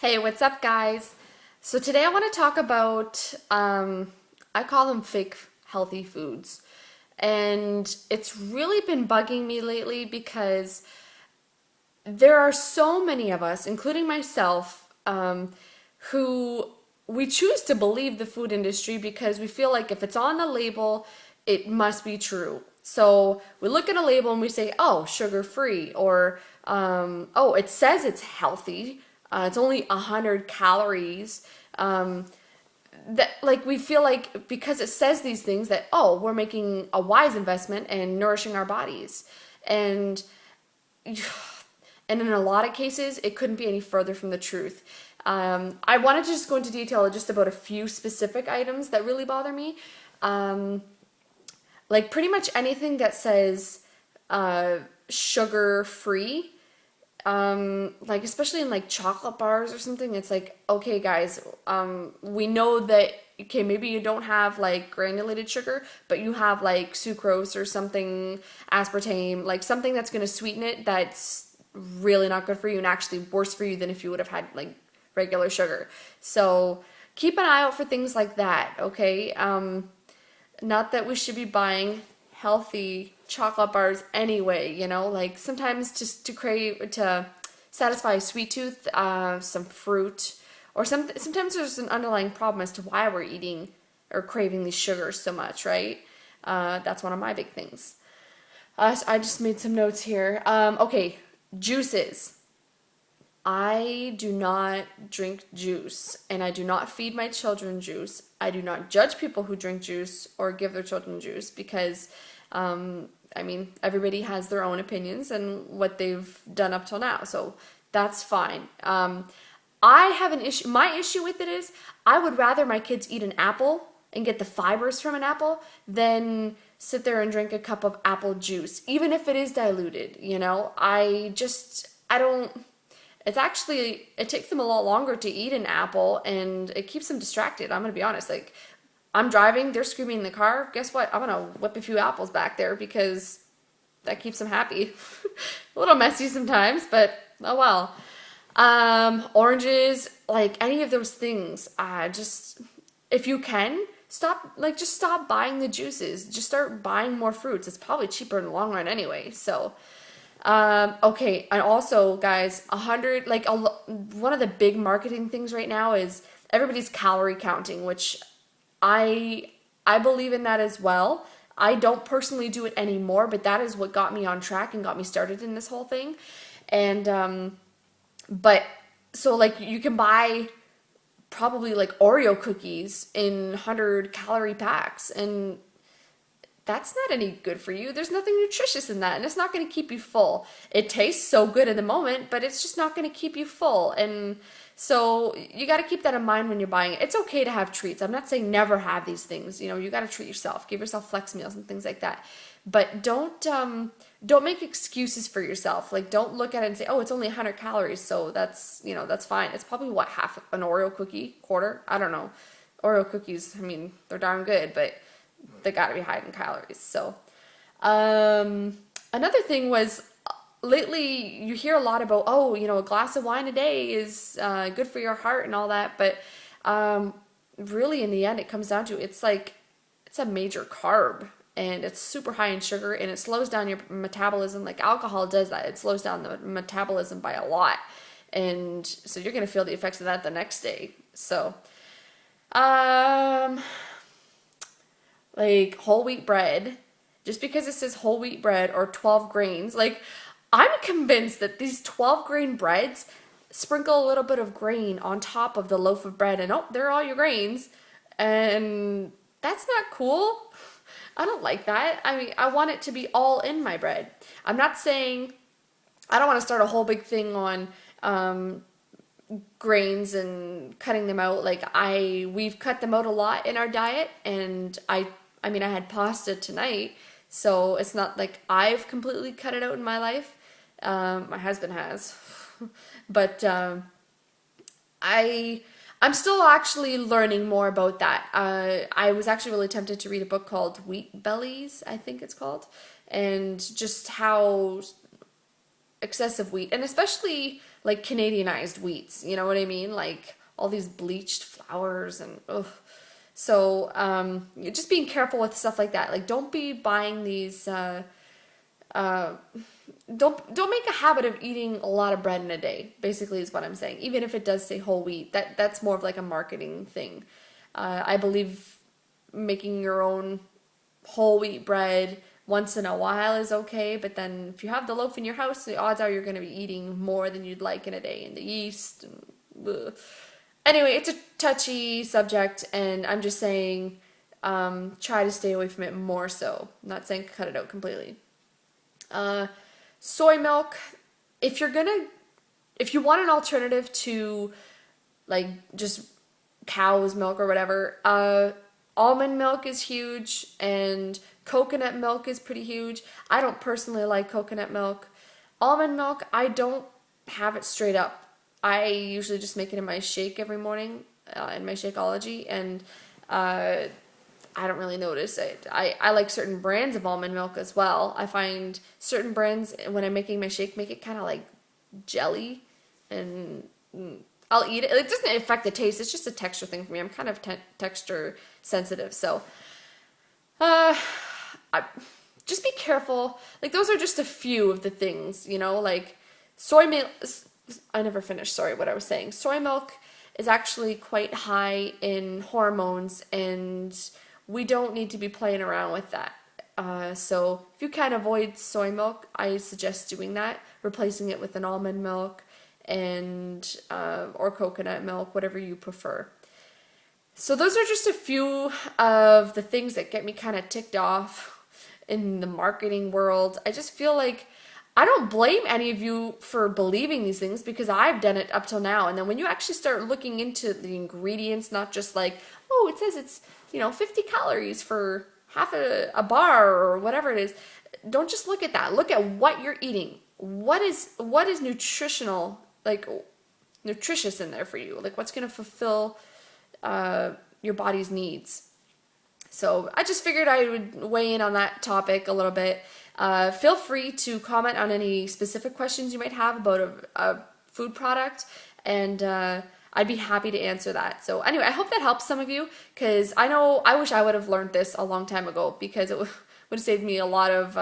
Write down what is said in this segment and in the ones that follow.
Hey, what's up, guys? So today I want to talk about, I call them fake healthy foods. And it's really been bugging me lately because there are so many of us, including myself, who we choose to believe the food industry because we feel like if it's on the label, it must be true. So we look at a label and we say, oh, sugar free, or oh, it says it's healthy. It's only 100 calories. That like we feel like because it says these things that oh, we're making a wise investment and nourishing our bodies, and and in a lot of cases, it couldn't be any further from the truth. I wanted to just go into detail just about a few specific items that really bother me. Um, like pretty much anything that says sugar free, like especially in like chocolate bars or something, it's like, okay, guys, we know that, okay, maybe you don't have like granulated sugar, but you have like sucrose or something, aspartame, like something that's going to sweeten it that's really not good for you and actually worse for you than if you would have had like regular sugar. So keep an eye out for things like that, okay? Not that we should be buying healthy chocolate bars anyway, you know, like sometimes just to crave, to satisfy a sweet tooth, some fruit, or sometimes there's an underlying problem as to why we're eating or craving these sugars so much, right? That's one of my big things. So I just made some notes here. Okay, juices. I do not drink juice and I do not feed my children juice. I do not judge people who drink juice or give their children juice because, I mean, everybody has their own opinions and what they've done up till now. So that's fine. I have an issue. My issue with it is I would rather my kids eat an apple and get the fibers from an apple than sit there and drink a cup of apple juice, even if it is diluted. You know, I don't. It's actually, it takes them a lot longer to eat an apple and it keeps them distracted. I'm going to be honest. Like, I'm driving, they're screaming in the car. Guess what? I'm going to whip a few apples back there because that keeps them happy. A little messy sometimes, but oh well. Oranges, like any of those things, just, if you can, just stop buying the juices. Just start buying more fruits. It's probably cheaper in the long run anyway. So, okay, and also, guys, one of the big marketing things right now is everybody's calorie counting, which I I believe in that as well. I don't personally do it anymore, but that is what got me on track and got me started in this whole thing. And but so like you can buy probably like Oreo cookies in 100 calorie packs, and that's not any good for you. There's nothing nutritious in that, and it's not going to keep you full. It tastes so good in the moment, but it's just not going to keep you full. And so you got to keep that in mind when you're buying it. It's okay to have treats. I'm not saying never have these things. You know, you got to treat yourself, give yourself flex meals and things like that. But don't make excuses for yourself. Like don't look at it and say, "Oh, it's only 100 calories, so that's fine." It's probably what, half an Oreo cookie, quarter? I don't know. Oreo cookies, I mean, they're darn good, but they got to be high in calories. So, another thing was lately you hear a lot about, oh, you know, a glass of wine a day is good for your heart and all that. But really, in the end, it comes down to it's a major carb and it's super high in sugar and it slows down your metabolism. Like alcohol does that, it slows down the metabolism by a lot. And so you're going to feel the effects of that the next day. So, um, like whole wheat bread, just because it says whole wheat bread or 12 grains, like I'm convinced that these 12 grain breads sprinkle a little bit of grain on top of the loaf of bread and oh, there are all your grains. And that's not cool. I don't like that. I mean, I want it to be all in my bread. I'm not saying I don't want to start a whole big thing on grains and cutting them out. Like we've cut them out a lot in our diet, and I mean I had pasta tonight, so it's not like I've completely cut it out in my life. My husband has, but I I'm still actually learning more about that. I was actually really tempted to read a book called Wheat Bellies, I think it's called, and just how excessive wheat, and especially like Canadianized wheats. You know what I mean? Like all these bleached flours and ugh. So just being careful with stuff like that. Like don't be buying these. Uh, don't make a habit of eating a lot of bread in a day. Basically, is what I'm saying. Even if it does say whole wheat, that's more of like a marketing thing. I believe making your own whole wheat bread once in a while is okay, but then if you have the loaf in your house, the odds are you're going to be eating more than you'd like in a day, and the yeast. And, ugh. Anyway, it's a touchy subject, and I'm just saying try to stay away from it more so. I'm not saying cut it out completely. Uh, Soy milk, if you're gonna, if you want an alternative to like just cow's milk or whatever, almond milk is huge and coconut milk is pretty huge. I don't personally like coconut milk. Almond milk, I don't have it straight up. I usually just make it in my shake every morning, in my Shakeology, and uh, I don't really notice it. I like certain brands of almond milk as well. I find certain brands, when I'm making my shake, make it kind of like jelly, and I'll eat it. It doesn't affect the taste. It's just a texture thing for me. I'm kind of texture sensitive, so uh, I, just be careful. Like those are just a few of the things, you know, like soy milk. I never finished. Sorry, what I was saying. Soy milk is actually quite high in hormones, and we don't need to be playing around with that. So if you can avoid soy milk, I suggest doing that, replacing it with an almond milk and or coconut milk, whatever you prefer. So those are just a few of the things that get me kind of ticked off in the marketing world. I just feel like I don't blame any of you for believing these things because I've done it up till now. And then when you actually start looking into the ingredients, not just like, oh, it says it's, 50 calories for half a bar or whatever it is. Don't just look at that. Look at what you're eating. What is nutritional, like nutritious in there for you? Like what's going to fulfill your body's needs? So I just figured I would weigh in on that topic a little bit. Feel free to comment on any specific questions you might have about a food product, and I'd be happy to answer that. So anyway, I hope that helps some of you, because I wish I would have learned this a long time ago, because it would have saved me a lot of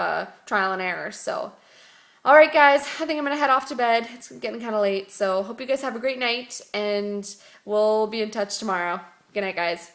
trial and error. So, all right, guys, I think I'm going to head off to bed. It's getting kind of late, so hope you guys have a great night, and we'll be in touch tomorrow. Good night, guys.